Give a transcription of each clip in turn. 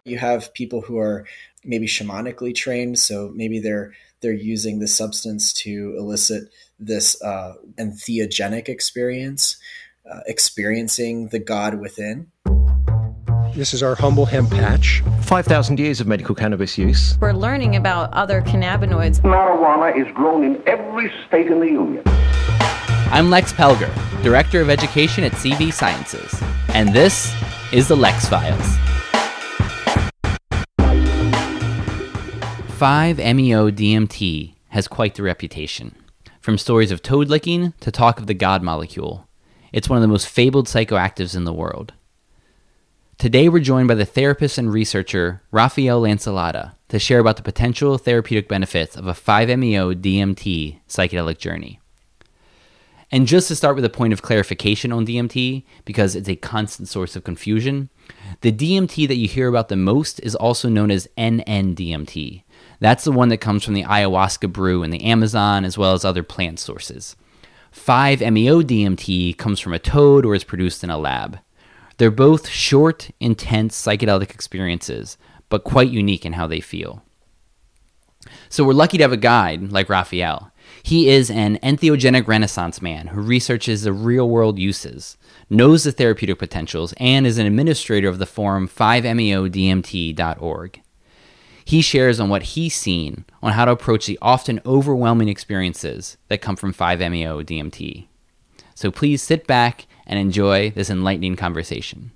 You have people who are maybe shamanically trained, so maybe they're using this substance to elicit this entheogenic experience, experiencing the God within. This is our humble hemp patch. 5,000 years of medical cannabis use. We're learning about other cannabinoids. Marijuana is grown in every state in the Union. I'm Lex Pelger, Director of Education at CV Sciences, and this is the Lex Files. 5-MeO-DMT has quite the reputation. From stories of toad licking to talk of the God molecule, it's one of the most fabled psychoactives in the world. Today we're joined by the therapist and researcher Rafael Lancelotta to share about the potential therapeutic benefits of a 5-MeO-DMT psychedelic journey. And just to start with a point of clarification on DMT, because it's a constant source of confusion, the DMT that you hear about the most is also known as NN-DMT. That's the one that comes from the ayahuasca brew in the Amazon, as well as other plant sources. 5-MeO-DMT comes from a toad or is produced in a lab. They're both short, intense psychedelic experiences, but quite unique in how they feel. So we're lucky to have a guide like Rafael. He is an entheogenic renaissance man who researches the real-world uses, knows the therapeutic potentials, and is an administrator of the forum 5meodmt.org. He shares on what he's seen on how to approach the often overwhelming experiences that come from 5-MeO-DMT. So please sit back and enjoy this enlightening conversation.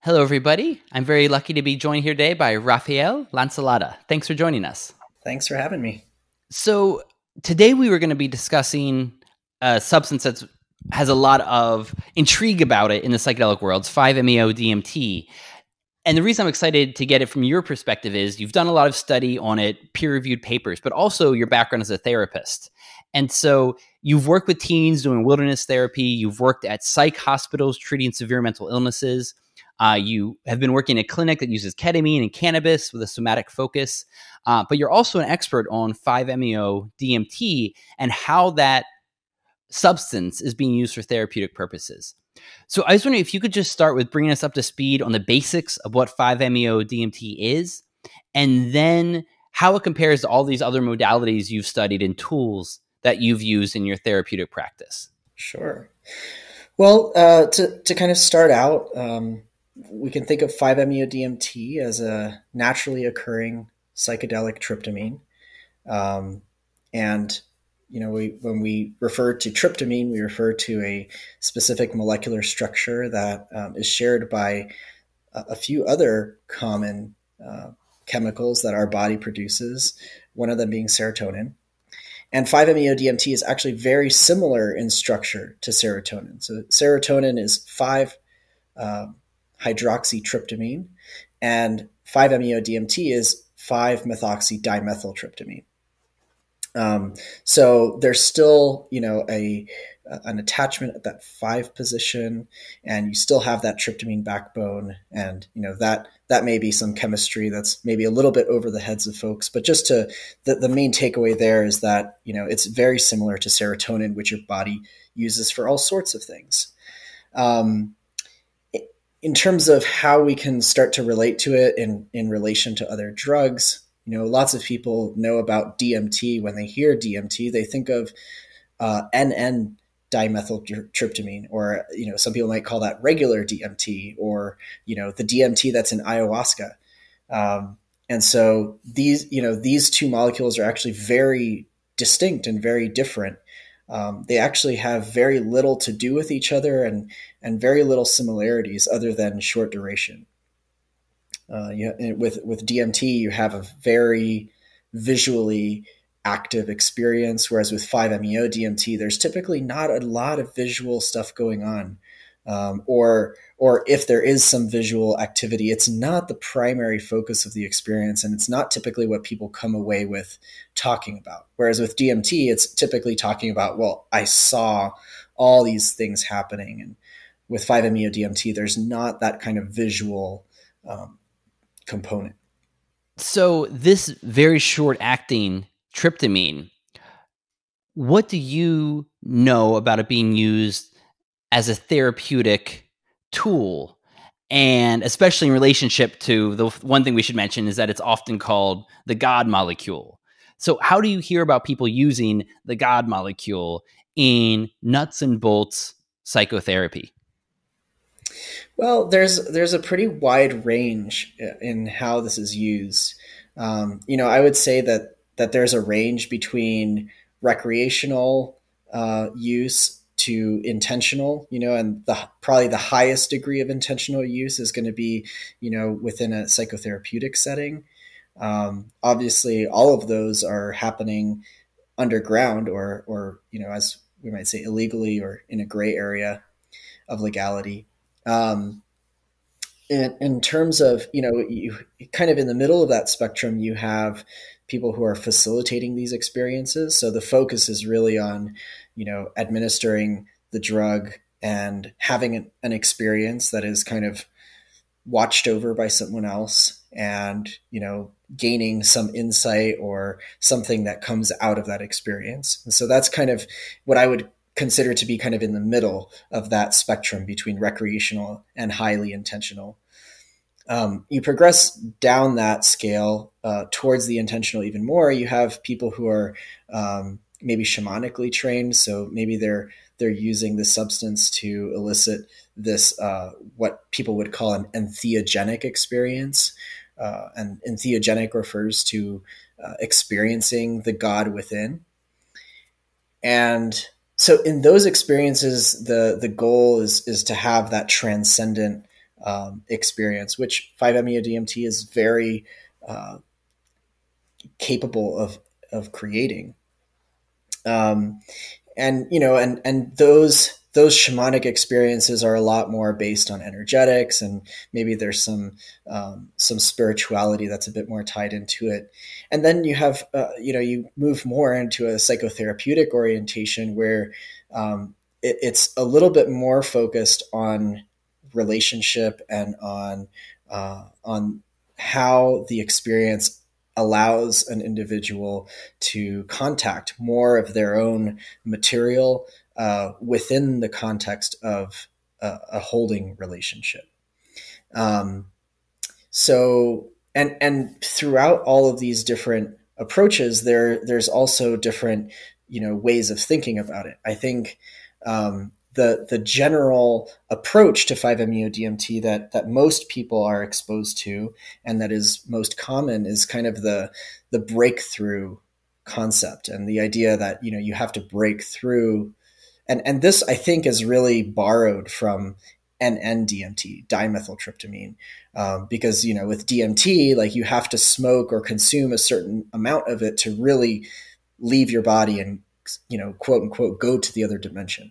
Hello, everybody. I'm very lucky to be joined here today by Rafael Lancelotta. Thanks for joining us. Thanks for having me. So today we were going to be discussing a substance that has a lot of intrigue about it in the psychedelic world, 5-MeO-DMT. And the reason I'm excited to get it from your perspective is you've done a lot of study on it, peer-reviewed papers, but also your background as a therapist. And so you've worked with teens doing wilderness therapy. You've worked at psych hospitals treating severe mental illnesses. You have been working in a clinic that uses ketamine and cannabis with a somatic focus. But you're also an expert on 5-MeO-DMT and how that substance is being used for therapeutic purposes. So I was wondering if you could just start with bringing us up to speed on the basics of what 5-MeO-DMT is, and then how it compares to all these other modalities you've studied and tools that you've used in your therapeutic practice. Sure. Well, to kind of start out, we can think of 5-MeO-DMT as a naturally occurring psychedelic tryptamine. And when we refer to tryptamine, we refer to a specific molecular structure that is shared by a few other common chemicals that our body produces, one of them being serotonin. And 5-MeO-DMT is actually very similar in structure to serotonin. So serotonin is 5-hydroxytryptamine, and 5-MeO-DMT is 5-methoxydimethyltryptamine. So there's still, an attachment at that 5 position, and you still have that tryptamine backbone. And, that may be some chemistry that's maybe a little bit over the heads of folks, but just the main takeaway there is that, it's very similar to serotonin, which your body uses for all sorts of things. In terms of how we can start to relate to it in relation to other drugs, lots of people know about DMT. When they hear DMT, they think of NN-dimethyltryptamine, or some people might call that regular DMT, or the DMT that's in ayahuasca. And so these two molecules are actually very distinct and very different. They actually have very little to do with each other and very little similarities other than short duration. With DMT, you have a very visually active experience, whereas with 5-MeO-DMT, there's typically not a lot of visual stuff going on. Or if there is some visual activity, it's not the primary focus of the experience, and it's not typically what people come away with talking about. Whereas with DMT, it's typically talking about, well, I saw all these things happening. And with 5-MeO-DMT, there's not that kind of visual component. So this very short-acting tryptamine, what do you know about it being used as a therapeutic tool? And especially in relationship to the one thing we should mention is that it's often called the God molecule. So how do you hear about people using the God molecule in nuts and bolts psychotherapy? Well, there's a pretty wide range in how this is used. I would say that there's a range between recreational use to intentional, and probably the highest degree of intentional use is going to be, within a psychotherapeutic setting. Obviously, all of those are happening underground, or as we might say, illegally or in a gray area of legality. Um, in terms of, you kind of in the middle of that spectrum, you have people who are facilitating these experiences. So the focus is really on, administering the drug and having an experience that is kind of watched over by someone else, and, gaining some insight or something that comes out of that experience. And so that's kind of what I would consider to be kind of in the middle of that spectrum between recreational and highly intentional. You progress down that scale towards the intentional even more. You have people who are maybe shamanically trained, so maybe they're using this substance to elicit this what people would call an entheogenic experience. And entheogenic refers to experiencing the God within. And so in those experiences, the goal is to have that transcendent experience, which 5-MeO-DMT is very capable of creating. And those shamanic experiences are a lot more based on energetics, and maybe there's some spirituality that's a bit more tied into it. And then you have, you move more into a psychotherapeutic orientation where it's a little bit more focused on relationship and on how the experience allows an individual to contact more of their own material within the context of a holding relationship. So throughout all of these different approaches, there's also different, ways of thinking about it. I think the general approach to 5-MeO-DMT that most people are exposed to and that is most common is kind of the breakthrough concept, and the idea that, you have to break through. And this, I think, is really borrowed from NN-DMT, dimethyltryptamine, because, with DMT, like, you have to smoke or consume a certain amount of it to really leave your body and, quote unquote, go to the other dimension.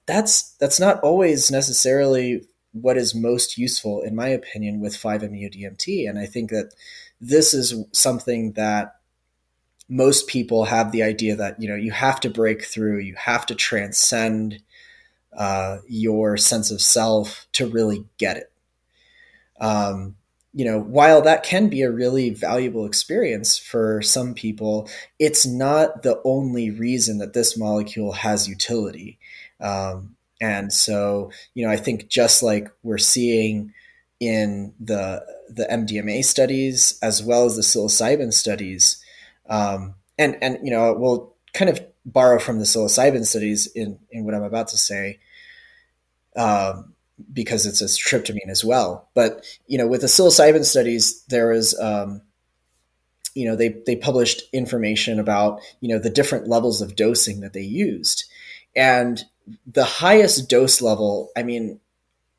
That's not always necessarily what is most useful, in my opinion, with 5-MeO-DMT. And I think that this is something that most people have the idea that, you have to break through, you have to transcend your sense of self to really get it. While that can be a really valuable experience for some people, it's not the only reason that this molecule has utility. And so, I think just like we're seeing in the MDMA studies, as well as the psilocybin studies, and we'll kind of borrow from the psilocybin studies in what I'm about to say, because it's a tryptamine as well. But, with the psilocybin studies, there is, they published information about, the different levels of dosing that they used. And the highest dose level, I mean,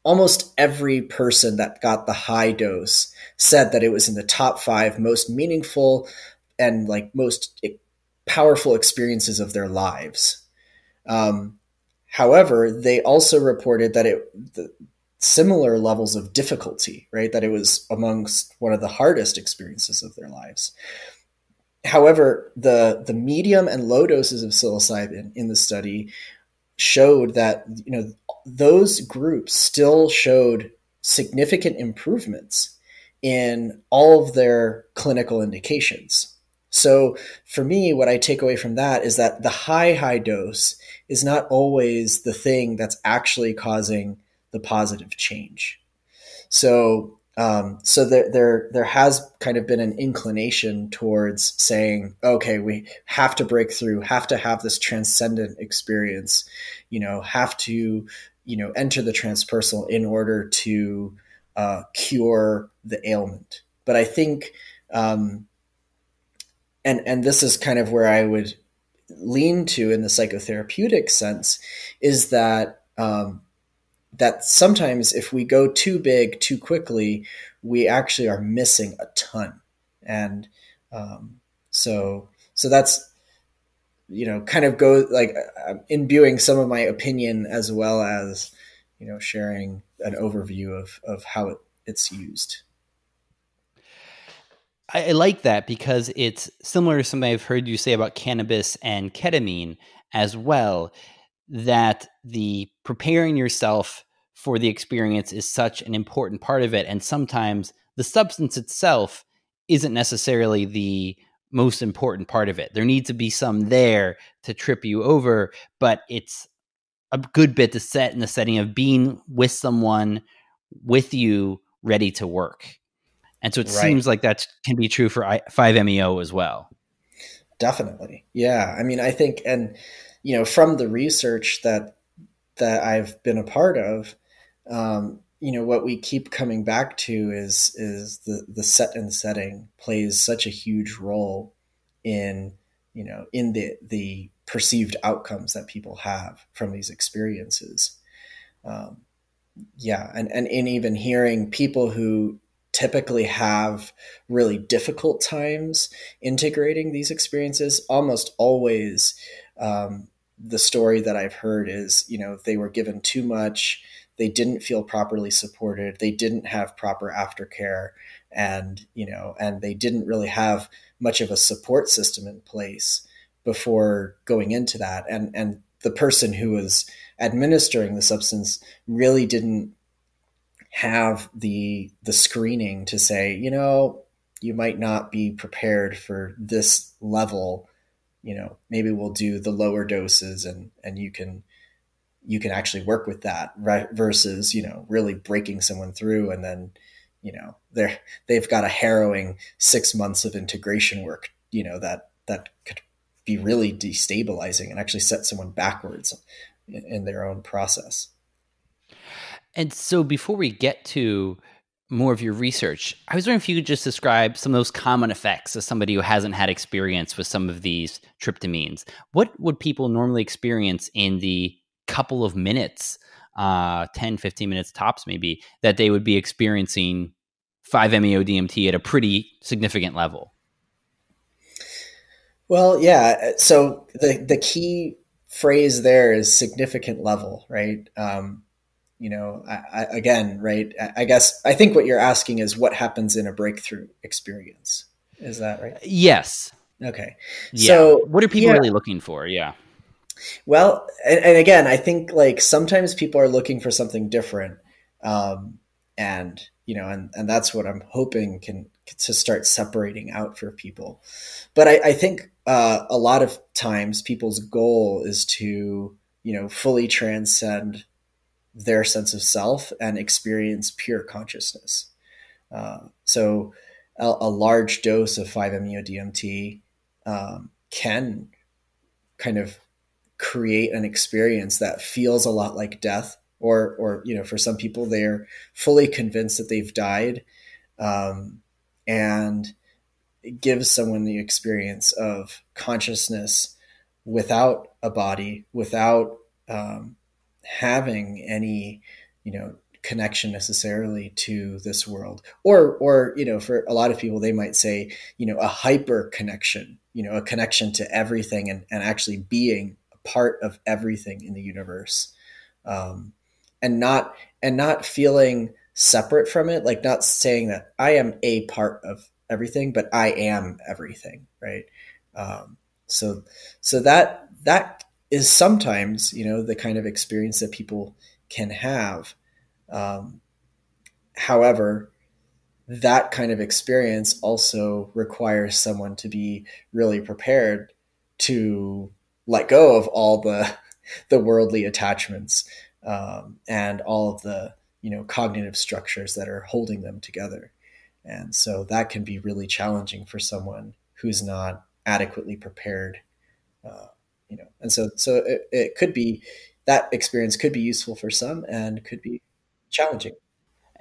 almost every person that got the high dose said that it was in the top 5 most meaningful and most powerful experiences of their lives. However, they also reported that the similar levels of difficulty, right? That it was amongst one of the hardest experiences of their lives. However, the medium and low doses of psilocybin in the study showed that, those groups still showed significant improvements in all of their clinical indications. So for me, what I take away from that is that the high dose is not always the thing that's actually causing the positive change. So there has kind of been an inclination towards saying, okay, we have to break through, have to have this transcendent experience, have to, enter the transpersonal in order to cure the ailment. But I think, and this is kind of where I would lean to in the psychotherapeutic sense, is that that sometimes if we go too big too quickly, we actually are missing a ton. And so that's, kind of go like imbuing some of my opinion as well as, sharing an overview of how it's used. I like that because it's similar to something I've heard you say about cannabis and ketamine as well, that the preparing yourself for the experience is such an important part of it. And sometimes the substance itself isn't necessarily the most important part of it. There needs to be some there to trip you over, but it's a good bit to set in the setting of being with someone with you ready to work. And so it seems like that can be true for 5-MeO as well. Definitely. Yeah. I mean, I think, and, from the research that I've been a part of, what we keep coming back to is the set and setting plays such a huge role in, in the perceived outcomes that people have from these experiences. And even hearing people who typically have really difficult times integrating these experiences, almost always the story that I've heard is, they were given too much, they didn't feel properly supported, they didn't have proper aftercare, and they didn't really have much of a support system in place before going into that. And the person who was administering the substance really didn't have the screening to say, you might not be prepared for this level, maybe we'll do the lower doses and you can actually work with that, right? Versus, really breaking someone through and then, they've got a harrowing 6 months of integration work, that could be really destabilizing and actually set someone backwards in their own process. And so before we get to more of your research, I was wondering if you could just describe some of those common effects as somebody who hasn't had experience with some of these tryptamines. What would people normally experience in the couple of minutes, 10, 15 minutes tops maybe, that they would be experiencing 5-MeO DMT at a pretty significant level? Well, yeah. So the key phrase there is significant level, right? I guess I think what you're asking is what happens in a breakthrough experience. Is that right? Yes. Okay. Yeah. So what are people really looking for? Yeah. Well, and again, I think like sometimes people are looking for something different. And that's what I'm hoping to start separating out for people. But I think a lot of times people's goal is to, fully transcend their sense of self and experience pure consciousness. So a large dose of 5-MeO DMT can kind of create an experience that feels a lot like death, or for some people, they're fully convinced that they've died, and it gives someone the experience of consciousness without a body, without having any, connection necessarily to this world, or for a lot of people, they might say, a hyper connection, a connection to everything and actually being a part of everything in the universe, and not feeling separate from it, like not saying that I am a part of everything, but I am everything, right? So that is sometimes, the kind of experience that people can have. However, that kind of experience also requires someone to be really prepared to let go of all the worldly attachments, and all of the cognitive structures that are holding them together. And so that can be really challenging for someone who's not adequately prepared. And so it could be, that experience could be useful for some and could be challenging.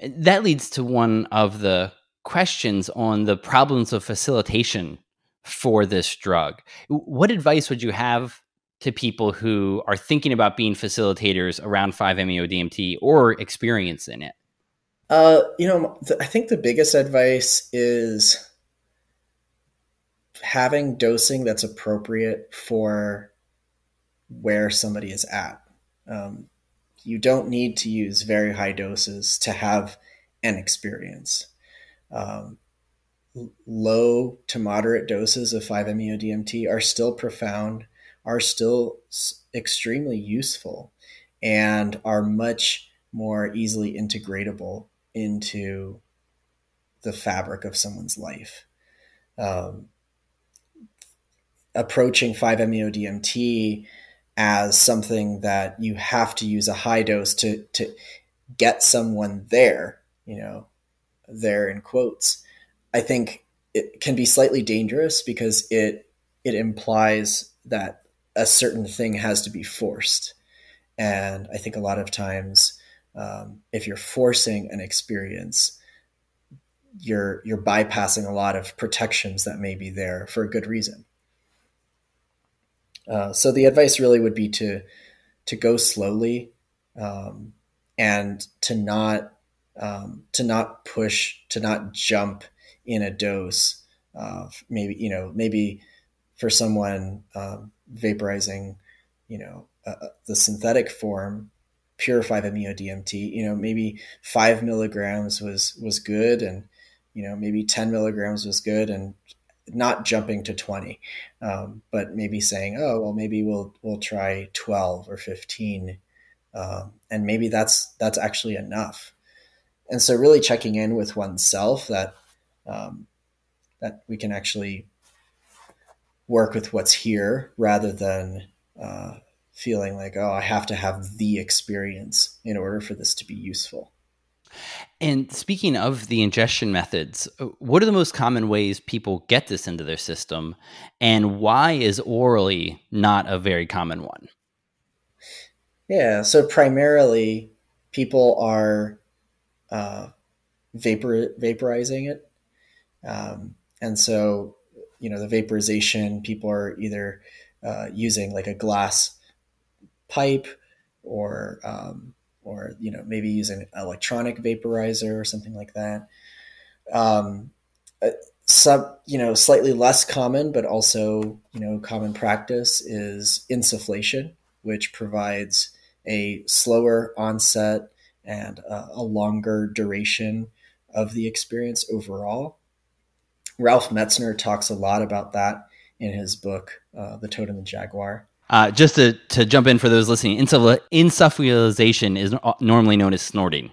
That leads to one of the questions on the problems of facilitation for this drug. What advice would you have to people who are thinking about being facilitators around 5-MeO-DMT or experiencing it? I think the biggest advice is having dosing that's appropriate for where somebody is at. You don't need to use very high doses to have an experience. Low to moderate doses of 5-MeO-DMT are still profound, are still extremely useful, and are much more easily integratable into the fabric of someone's life. Approaching 5-MeO-DMT as something that you have to use a high dose to get someone there, there in quotes, I think it can be slightly dangerous because it implies that a certain thing has to be forced. And I think a lot of times, if you're forcing an experience, you're bypassing a lot of protections that may be there for a good reason. So the advice really would be to go slowly, and to not push, to not jump in a dose. Maybe for someone vaporizing, the synthetic form, pure 5-MeO-DMT, maybe 5 milligrams was good, and maybe 10 milligrams was good, and not jumping to 20, but maybe saying, oh, well, maybe we'll try 12 or 15. And maybe that's actually enough. And so really checking in with oneself that we can actually work with what's here rather than feeling like, oh, I have to have the experience in order for this to be useful. And speaking of the ingestion methods, what are the most common ways people get this into their system, and why is orally not a very common one? Yeah, so primarily people are vaporizing it. And so, the vaporization, people are either using like a glass pipe or maybe using an electronic vaporizer or something like that. Slightly less common, but also, common practice is insufflation, which provides a slower onset and a longer duration of the experience overall. Ralph Metzner talks a lot about that in his book, The Toad and the Jaguar. Just to jump in for those listening, insufflation is normally known as snorting.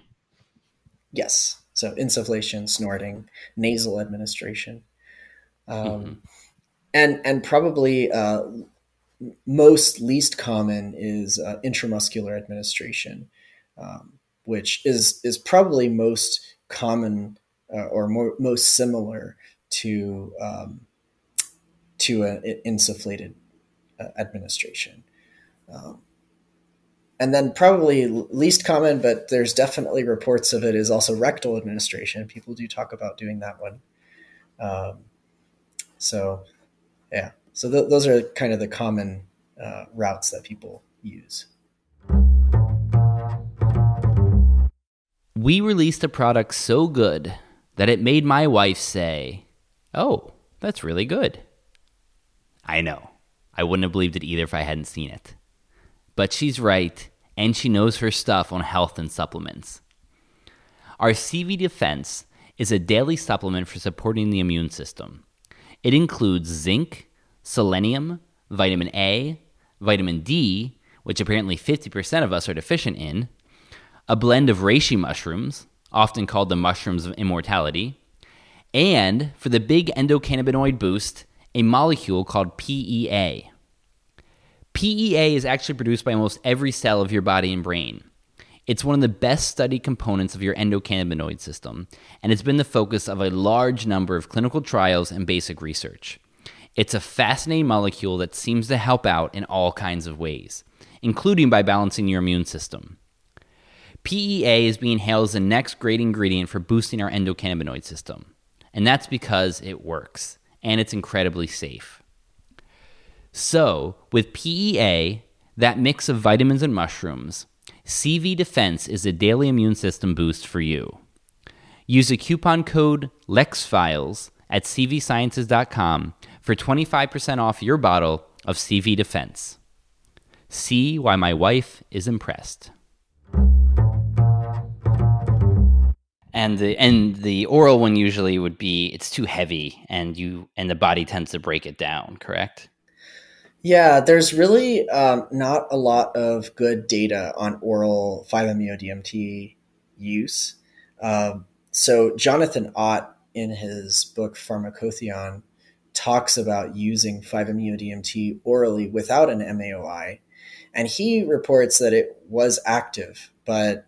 Yes. So insufflation, snorting, nasal administration. And probably most least common is intramuscular administration, which is probably most common or most similar to an insufflated administration. And then probably least common, but there's definitely reports of it, is also rectal administration. People do talk about doing that one. So those are kind of the common routes that people use. We released a product so good that it made my wife say, "Oh, that's really good." I know. I wouldn't have believed it either if I hadn't seen it. But she's right, and she knows her stuff on health and supplements. Our CV Defense is a daily supplement for supporting the immune system. It includes zinc, selenium, vitamin A, vitamin D, which apparently 50% of us are deficient in, a blend of reishi mushrooms, often called the mushrooms of immortality, and, for the big endocannabinoid boost, a molecule called PEA. PEA is actually produced by almost every cell of your body and brain. It's one of the best studied components of your endocannabinoid system, and it's been the focus of a large number of clinical trials and basic research. It's a fascinating molecule that seems to help out in all kinds of ways, including by balancing your immune system. PEA is being hailed as the next great ingredient for boosting our endocannabinoid system, and that's because it works, and it's incredibly safe. So, with PEA, that mix of vitamins and mushrooms, CV Defense is a daily immune system boost for you. Use the coupon code LEXFILES at cvsciences.com for 25% off your bottle of CV Defense. See why my wife is impressed. And the oral one usually would be it's too heavy and the body tends to break it down, correct? Yeah, there's really not a lot of good data on oral 5-MeO-DMT use. So Jonathan Ott, in his book Pharmacotheon, talks about using 5-MeO-DMT orally without an MAOI, and he reports that it was active, but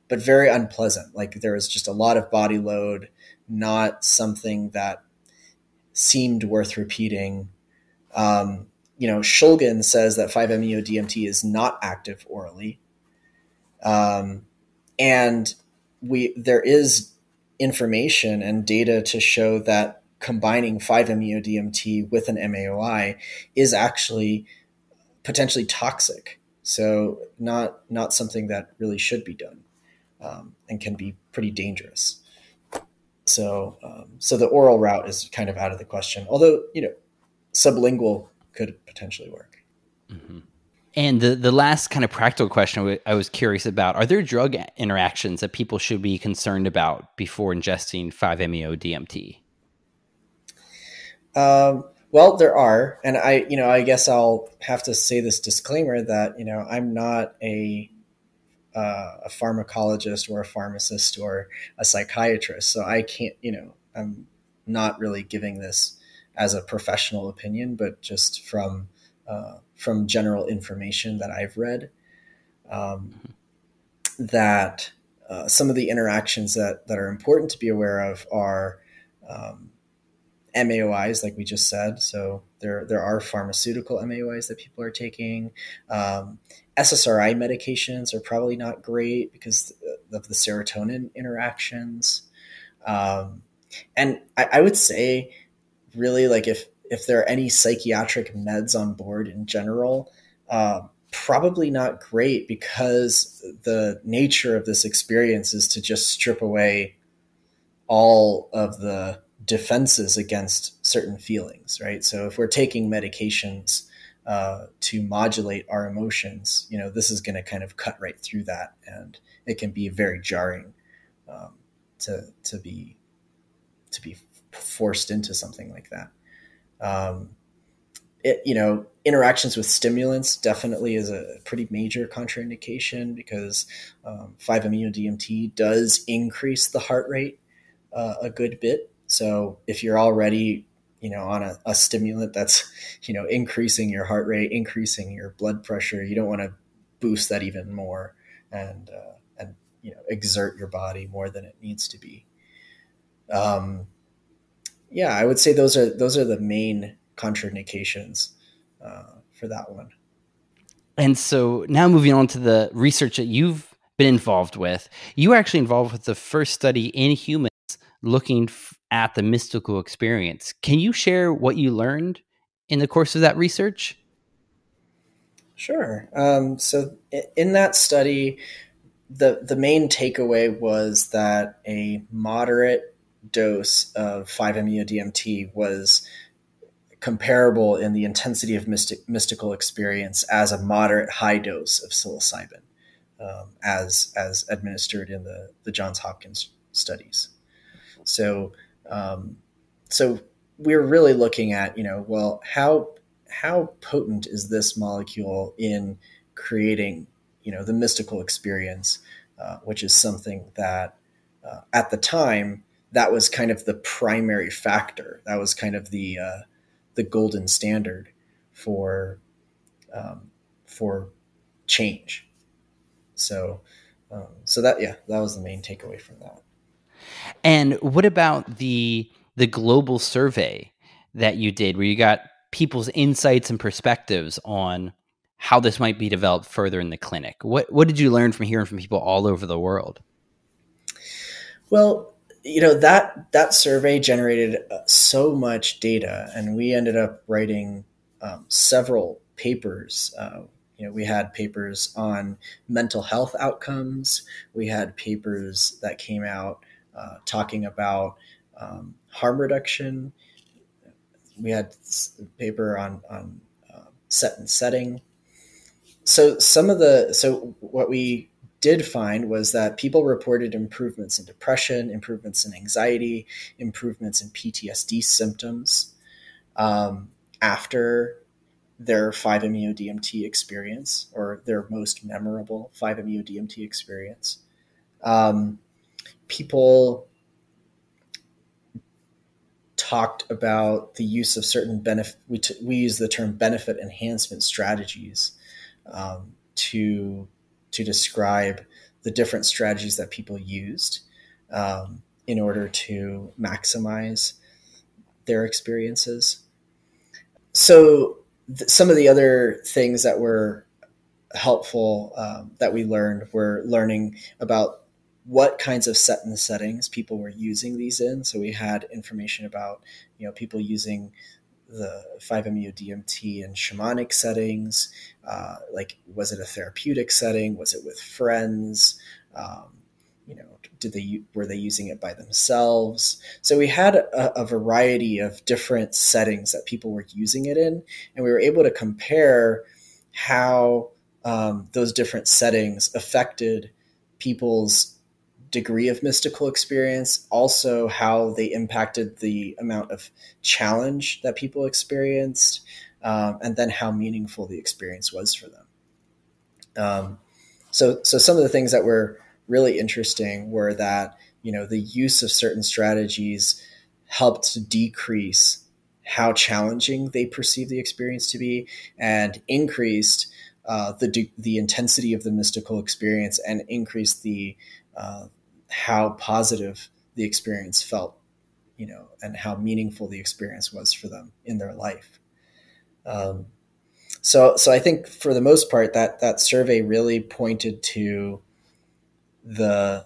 very unpleasant. Like there was just a lot of body load, not something that seemed worth repeating. Shulgin says that 5-MeO-DMT is not active orally. And there is information and data to show that combining 5-MeO-DMT with an MAOI is actually potentially toxic. So not something that really should be done, and can be pretty dangerous. So the oral route is kind of out of the question, although, sublingual could potentially work. Mm-hmm. And the last kind of practical question I was curious about, are there drug interactions that people should be concerned about before ingesting 5-MeO-DMT? Well, there are. And I guess I'll have to say this disclaimer that, I'm not a pharmacologist or a pharmacist or a psychiatrist. So I can't, I'm not really giving this as a professional opinion, but just from general information that I've read, that some of the interactions that are important to be aware of are MAOIs, like we just said. So there are pharmaceutical MAOIs that people are taking. SSRI medications are probably not great because of the serotonin interactions. And I would say, really, like if there are any psychiatric meds on board in general, probably not great, because the nature of this experience is to just strip away all of the defenses against certain feelings, right? So if we're taking medications to modulate our emotions, this is going to kind of cut right through that, and it can be very jarring to be forced into something like that. Interactions with stimulants definitely is a pretty major contraindication, because 5-MeO-DMT does increase the heart rate a good bit. So if you're already, on a stimulant that's, increasing your heart rate, increasing your blood pressure, you don't want to boost that even more and exert your body more than it needs to be. Yeah, I would say those are the main contraindications for that one. And so now moving on to the research that you've been involved with, you were actually involved with the first study in humans looking at the mystical experience. Can you share what you learned in the course of that research? Sure. So in that study, the main takeaway was that a moderate dose of 5-MeO-DMT was comparable in the intensity of mystical experience as a moderate high dose of psilocybin, as administered in the Johns Hopkins studies. So we're really looking at, how potent is this molecule in creating, the mystical experience, which is something that at the time, that was kind of the primary factor. That was kind of the golden standard for change. So So that, yeah, that was the main takeaway from that. And what about the global survey that you did, where you got people's insights and perspectives on how this might be developed further in the clinic? What did you learn from hearing from people all over the world? Well, that survey generated so much data, and we ended up writing several papers. We had papers on mental health outcomes. We had papers that came out talking about harm reduction. We had a paper on set and setting. So what we did find was that people reported improvements in depression, improvements in anxiety, improvements in PTSD symptoms after their 5-MeO-DMT experience, or their most memorable 5-MeO-DMT experience. People talked about the use of certain benefit. We use the term benefit enhancement strategies to describe the different strategies that people used in order to maximize their experiences. So some of the other things that were helpful that we learned were learning about what kinds of set and settings people were using these in. So we had information about, people using the 5-MeO-DMT in shamanic settings. Like, was it a therapeutic setting? Was it with friends? Were they using it by themselves? So we had a variety of different settings that people were using it in, and we were able to compare how those different settings affected people's degree of mystical experience, also how they impacted the amount of challenge that people experienced, and then how meaningful the experience was for them. So some of the things that were really interesting were that, the use of certain strategies helped to decrease how challenging they perceive the experience to be, and increased the intensity of the mystical experience, and increased the how positive the experience felt, and how meaningful the experience was for them in their life. So I think for the most part that survey really pointed to the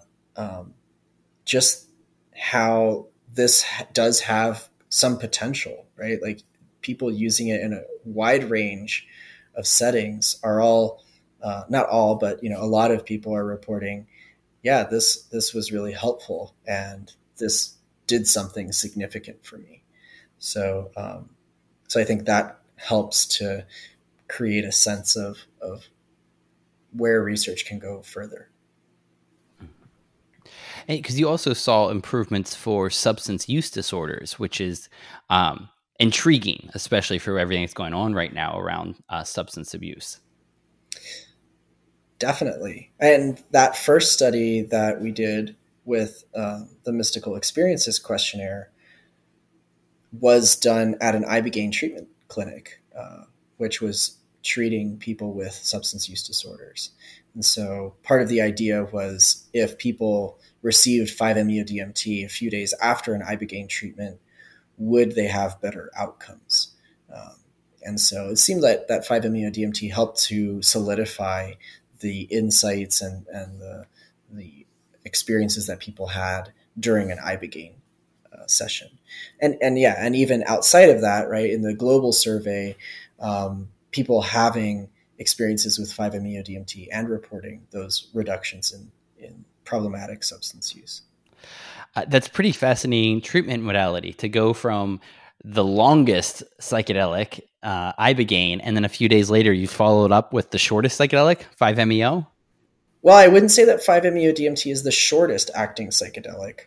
just how this does have some potential, right? Like, people using it in a wide range of settings are all, not all, but a lot of people are reporting, yeah, this was really helpful, and this did something significant for me. So I think that helps to create a sense of where research can go further. Because you also saw improvements for substance use disorders, which is intriguing, especially for everything that's going on right now around substance abuse. Definitely. And that first study that we did with the Mystical Experiences Questionnaire was done at an ibogaine treatment clinic, which was treating people with substance use disorders. And so part of the idea was, if people received 5-MeO-DMT a few days after an ibogaine treatment, would they have better outcomes? And so it seemed that 5-MeO-DMT helped to solidify the insights and the experiences that people had during an ibogaine session. And even outside of that, right, in the global survey, people having experiences with 5-MeO-DMT and reporting those reductions in problematic substance use. That's pretty fascinating treatment modality, to go from the longest psychedelic, ibogaine, and then a few days later you followed up with the shortest psychedelic, 5-MeO. Well, I wouldn't say that 5-MeO-DMT is the shortest acting psychedelic.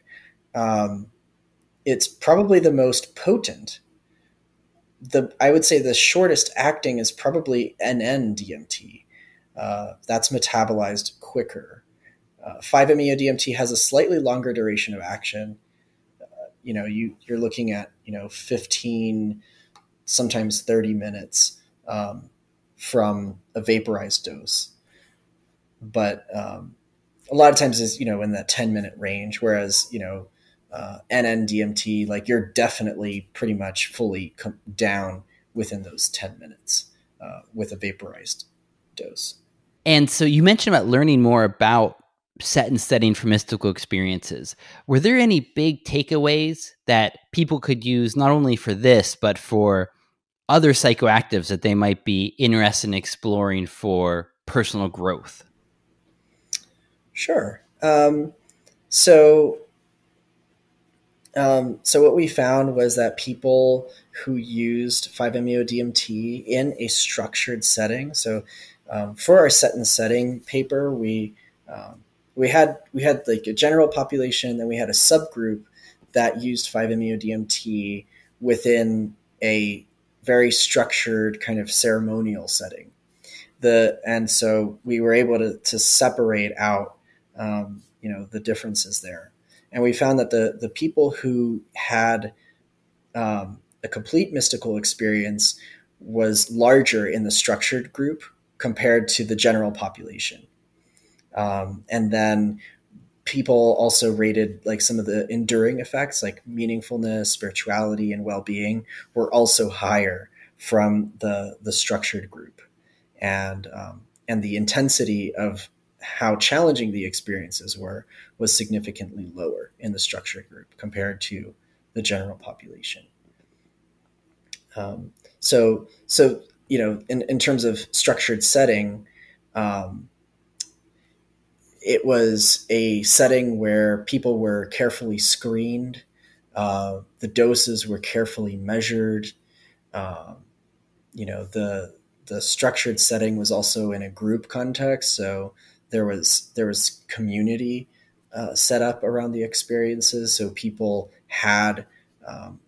It's probably the most potent. I would say the shortest acting is probably NN-DMT. That's metabolized quicker. 5-MeO-DMT has a slightly longer duration of action. You're looking at 15, sometimes 30 minutes from a vaporized dose. But a lot of times is, in that 10-minute range, whereas, NN-DMT, like you're definitely pretty much fully down within those 10 minutes with a vaporized dose. And so you mentioned about learning more about set and setting for mystical experiences. Were there any big takeaways that people could use not only for this, but for other psychoactives that they might be interested in exploring for personal growth? Sure. So what we found was that people who used 5-MeO-DMT in a structured setting. So for our set and setting paper, we had like a general population, then we had a subgroup that used 5-MeO-DMT within a very structured kind of ceremonial setting. And so we were able to separate out the differences there. And we found that the people who had a complete mystical experience was larger in the structured group compared to the general population. And then people also rated like some of the enduring effects, like meaningfulness, spirituality, and well-being, were also higher from the structured group. And the intensity of how challenging the experiences was significantly lower in the structured group compared to the general population. So in terms of structured setting, it was a setting where people were carefully screened. The doses were carefully measured. The structured setting was also in a group context, so there was community set up around the experiences, so people had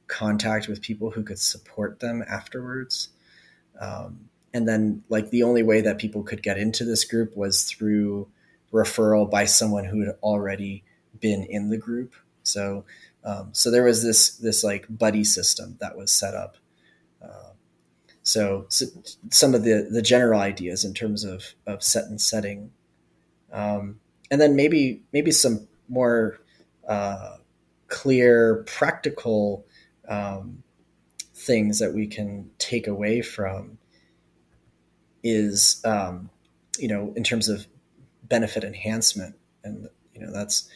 contact with people who could support them afterwards. And then, like, the only way that people could get into this group was through referral by someone who had already been in the group. So there was this like buddy system that was set up. So some of the general ideas in terms of set and setting, and then maybe some more clear, practical things that we can take away from is, in terms of benefit enhancement. And, that's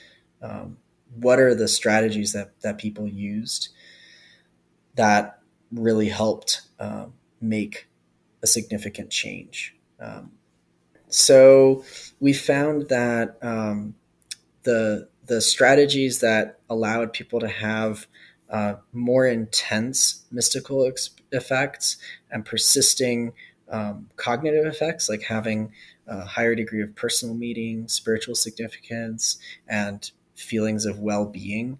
what are the strategies that people used that really helped make a significant change. So we found that the strategies that allowed people to have more intense mystical effects and persisting cognitive effects, like having a higher degree of personal meaning, spiritual significance, and feelings of well-being,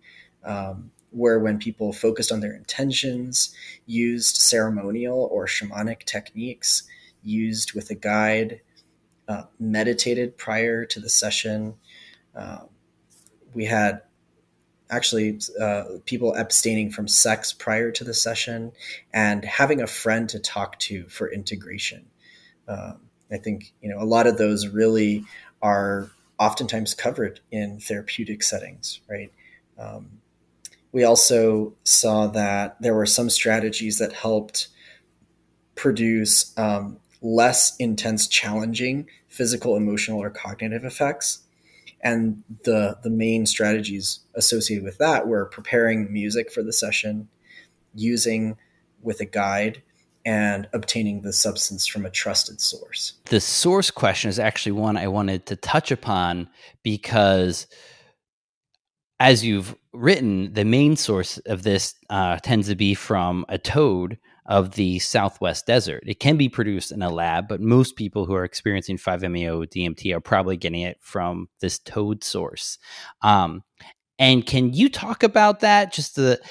were when people focused on their intentions, used ceremonial or shamanic techniques, used with a guide, meditated prior to the session. We had actually people abstaining from sex prior to the session, and having a friend to talk to for integration. I think, a lot of those really are oftentimes covered in therapeutic settings, right? We also saw that there were some strategies that helped produce less intense, challenging physical, emotional, or cognitive effects. And the main strategies associated with that were preparing music for the session, using with a guide, and obtaining the substance from a trusted source. The source question is actually one I wanted to touch upon because, as you've written, the main source of this tends to be from a toad of the Southwest desert. It can be produced in a lab, but most people who are experiencing 5-MeO-DMT are probably getting it from this toad source. And can you talk about that? Just the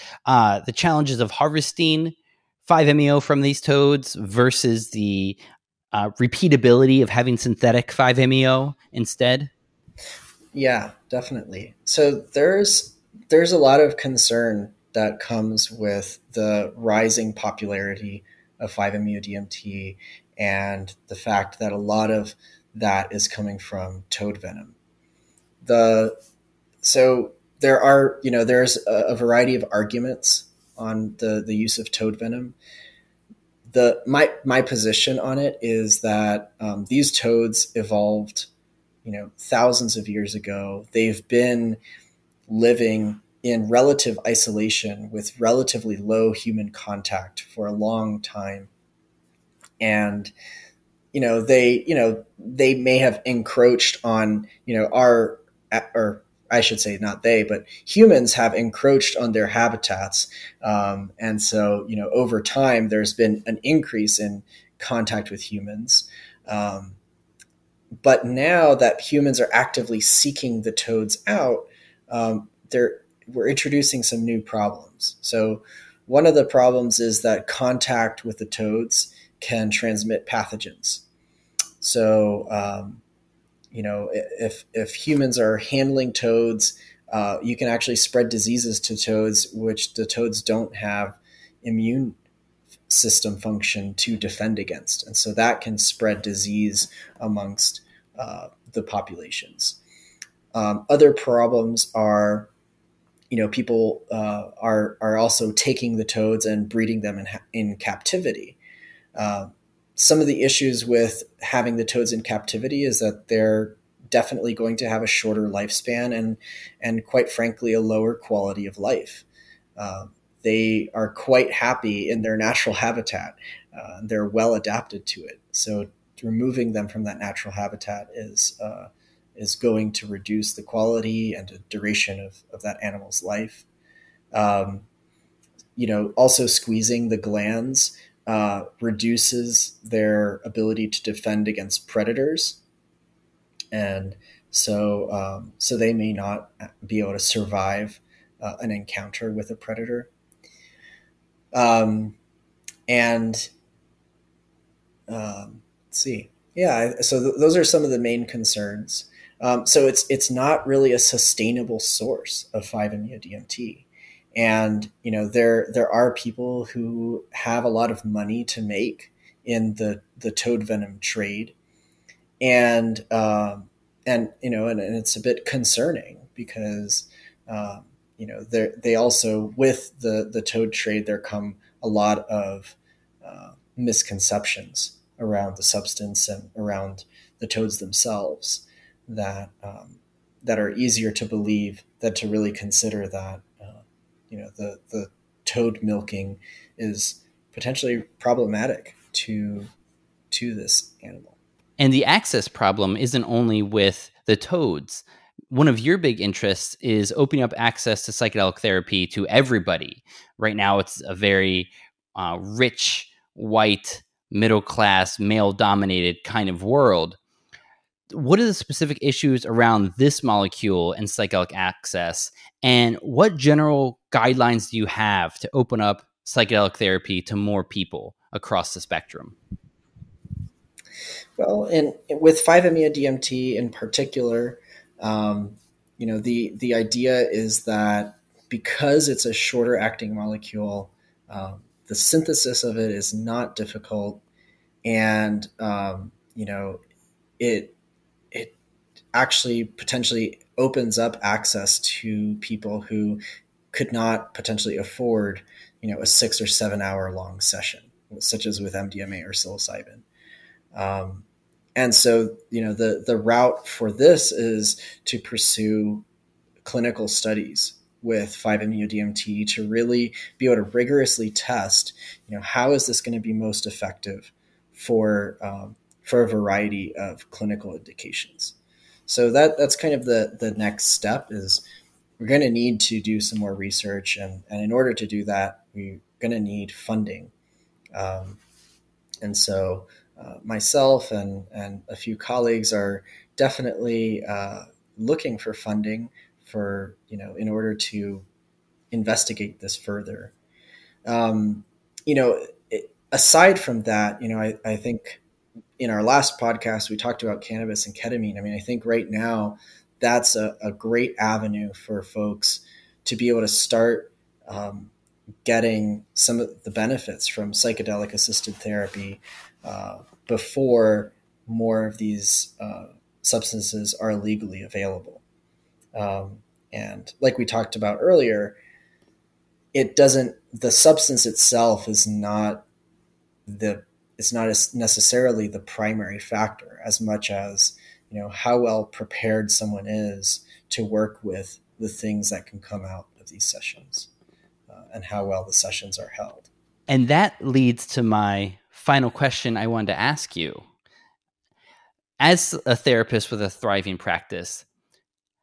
challenges of harvesting 5-MeO from these toads versus the repeatability of having synthetic 5-MeO instead? Yeah, definitely. So there's a lot of concern that comes with the rising popularity of 5-MeO-DMT and the fact that a lot of that is coming from toad venom. the so there are, there's a variety of arguments on the use of toad venom. My position on it is that these toads evolved, thousands of years ago. They've been living in relative isolation with relatively low human contact for a long time. And, they may have encroached on, or I should say not they, but humans have encroached on their habitats. And so, over time, there's been an increase in contact with humans. But now that humans are actively seeking the toads out, we're introducing some new problems. So one of the problems is that contact with the toads can transmit pathogens. So, if humans are handling toads, you can actually spread diseases to toads, which the toads don't have immune system function to defend against. And so that can spread disease amongst the populations. Other problems are, people are also taking the toads and breeding them in captivity. Some of the issues with having the toads in captivity is that they're definitely going to have a shorter lifespan and quite frankly, a lower quality of life. They are quite happy in their natural habitat. They're well adapted to it. So removing them from that natural habitat is going to reduce the quality and the duration of that animal's life. Also squeezing the glands reduces their ability to defend against predators. And so they may not be able to survive an encounter with a predator. Let's see. Yeah. So those are some of the main concerns. So it's not really a sustainable source of 5-MeO-DMT. And, there are people who have a lot of money to make in the toad venom trade. And it's a bit concerning because, they also, with the toad trade, there come a lot of misconceptions around the substance and around the toads themselves that are easier to believe than to really consider that, the toad milking is potentially problematic to this animal. And the access problem isn't only with the toads. One of your big interests is opening up access to psychedelic therapy to everybody. Right now, it's a very rich, white, middle-class, male-dominated kind of world. What are the specific issues around this molecule and psychedelic access? And what general guidelines do you have to open up psychedelic therapy to more people across the spectrum? Well, and with 5-MeO-DMT in particular, the idea is that because it's a shorter acting molecule, the synthesis of it is not difficult, and it actually potentially opens up access to people who could not potentially afford, a 6 or 7 hour long session, such as with MDMA or psilocybin. And so, the route for this is to pursue clinical studies with 5-MeO-DMT to really be able to rigorously test, how is this going to be most effective for a variety of clinical indications. So that's kind of the next step is we're going to need to do some more research. And in order to do that, we're going to need funding. And so myself and a few colleagues are definitely looking for funding for, in order to investigate this further. Aside from that, I think in our last podcast, we talked about cannabis and ketamine. I mean, I think right now that's a great avenue for folks to be able to start getting some of the benefits from psychedelic assisted therapy before more of these substances are legally available. And like we talked about earlier, the substance itself is not necessarily the primary factor as much as, how well prepared someone is to work with the things that can come out of these sessions, and how well the sessions are held. And that leads to my final question I wanted to ask you. As a therapist with a thriving practice,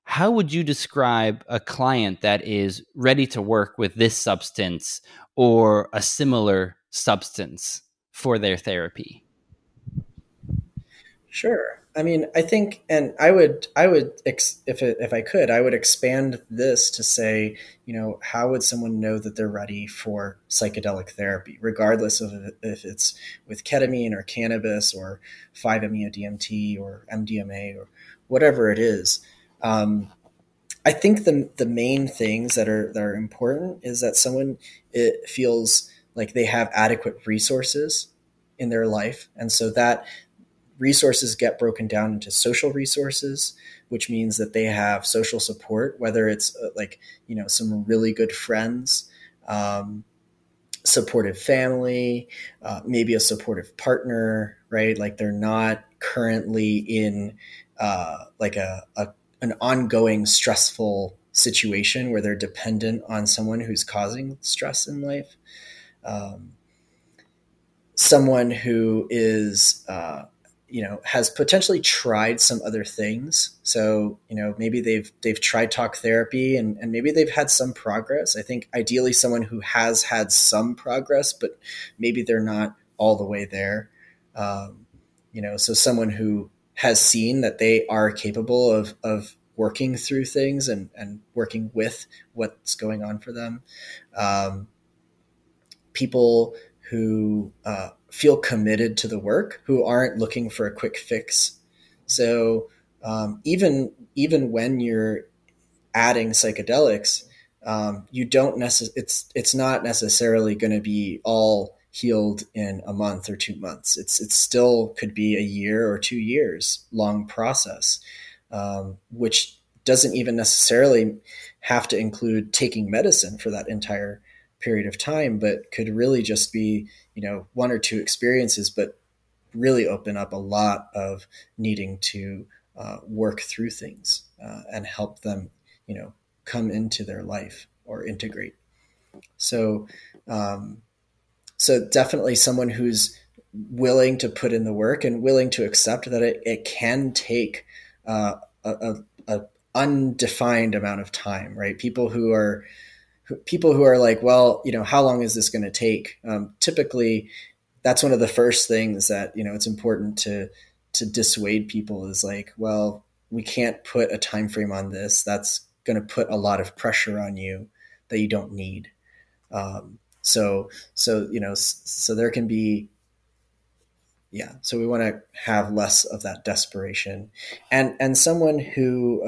how would you describe a client that is ready to work with this substance or a similar substance for their therapy? Sure. I mean, I think, and if I could, I would expand this to say, how would someone know that they're ready for psychedelic therapy, regardless of if it's with ketamine or cannabis or 5-MeO-DMT or MDMA or whatever it is. I think the main things that are important is that someone feels like they have adequate resources in their life, and so that resources get broken down into social resources, which means that they have social support, whether it's some really good friends, supportive family, maybe a supportive partner, right? Like they're not currently in an ongoing stressful situation where they're dependent on someone who's causing stress in life. Someone who is, has potentially tried some other things. So, maybe they've tried talk therapy and maybe they've had some progress. I think ideally someone who has had some progress, but maybe they're not all the way there. So someone who has seen that they are capable of working through things and working with what's going on for them. People who feel committed to the work, who aren't looking for a quick fix. So even when you're adding psychedelics, you don't it's not necessarily going to be all healed in a month or 2 months. It still could be a year or 2 years long process, which doesn't even necessarily have to include taking medicine for that entire period of time, but could really just be, 1 or 2 experiences, but really open up a lot of needing to work through things and help them, come into their life or integrate. So, so definitely someone who's willing to put in the work and willing to accept that it can take a undefined amount of time, right? People who are like, well, how long is this going to take? Typically, that's one of the first things that, it's important to dissuade people is like, well, we can't put a time frame on this. That's going to put a lot of pressure on you that you don't need. So there can be, so we want to have less of that desperation and someone who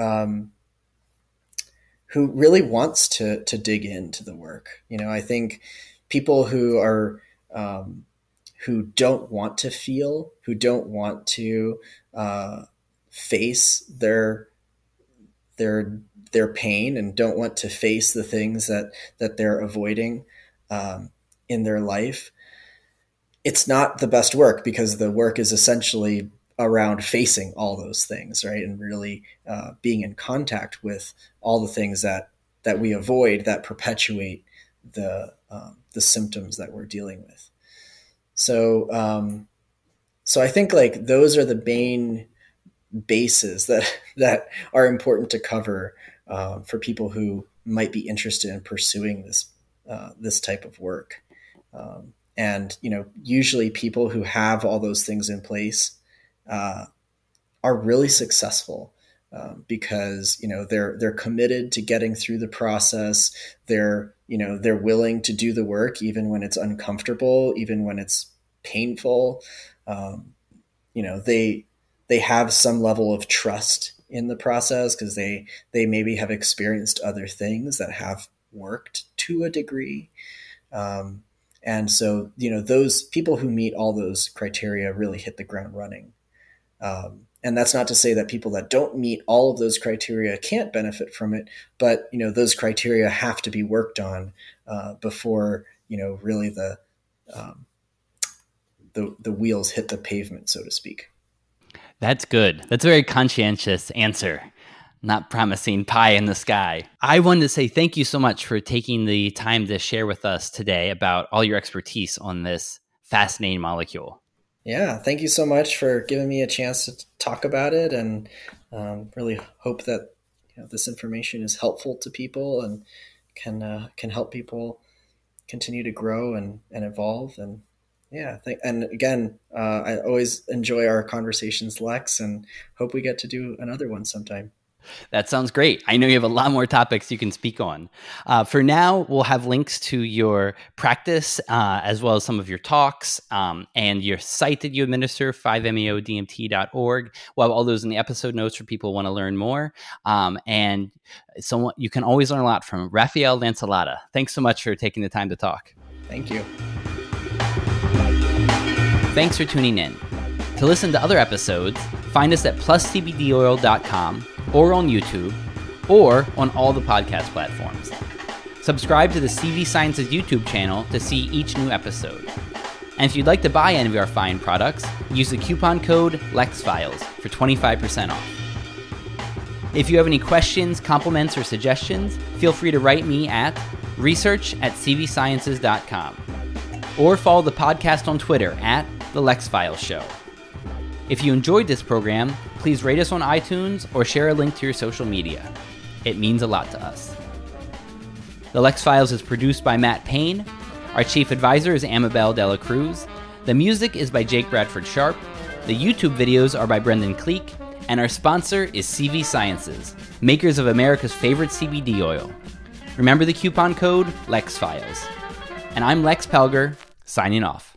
really wants to dig into the work. I think people who are, who don't want to feel, who don't want to face their pain and don't want to face the things that they're avoiding in their life, it's not the best work because the work is essentially around facing all those things, right? And really being in contact with all the things that we avoid that perpetuate the symptoms that we're dealing with. So, so I think like those are the main bases that are important to cover for people who might be interested in pursuing this type of work. And, usually people who have all those things in place are really successful because, they're committed to getting through the process. They're willing to do the work, even when it's uncomfortable, even when it's painful. They have some level of trust in the process because they maybe have experienced other things that have worked to a degree. And so, those people who meet all those criteria really hit the ground running. And that's not to say that people that don't meet all of those criteria can't benefit from it, but those criteria have to be worked on before really the wheels hit the pavement, so to speak. That's good. That's a very conscientious answer. Not promising pie in the sky. I wanted to say thank you so much for taking the time to share with us today about all your expertise on this fascinating molecule. Yeah, thank you so much for giving me a chance to talk about it, and really hope that this information is helpful to people and can help people continue to grow and evolve. And and again, I always enjoy our conversations, Lex, and hope we get to do another one sometime. That sounds great. I know you have a lot more topics you can speak on. For now, we'll have links to your practice as well as some of your talks and your site that you administer, 5meodmt.org. We'll have all those in the episode notes for people who want to learn more. And so you can always learn a lot from Rafael Lancelotta. Thanks so much for taking the time to talk. Thank you. Thanks for tuning in. To listen to other episodes, find us at pluscbdoil.com or on YouTube or on all the podcast platforms. Subscribe to the CV Sciences YouTube channel to see each new episode. And if you'd like to buy any of our fine products, use the coupon code LEXFILES for 25% off. If you have any questions, compliments, or suggestions, feel free to write me at research@cvsciences.com or follow the podcast on Twitter at The Lex Files Show. If you enjoyed this program, please rate us on iTunes or share a link to your social media. It means a lot to us. The Lex Files is produced by Matt Payne. Our chief advisor is Amabel Dela Cruz. The music is by Jake Bradford Sharp. The YouTube videos are by Brendan Cleek. And our sponsor is CV Sciences, makers of America's favorite CBD oil. Remember the coupon code LEXFILES. And I'm Lex Pelger, signing off.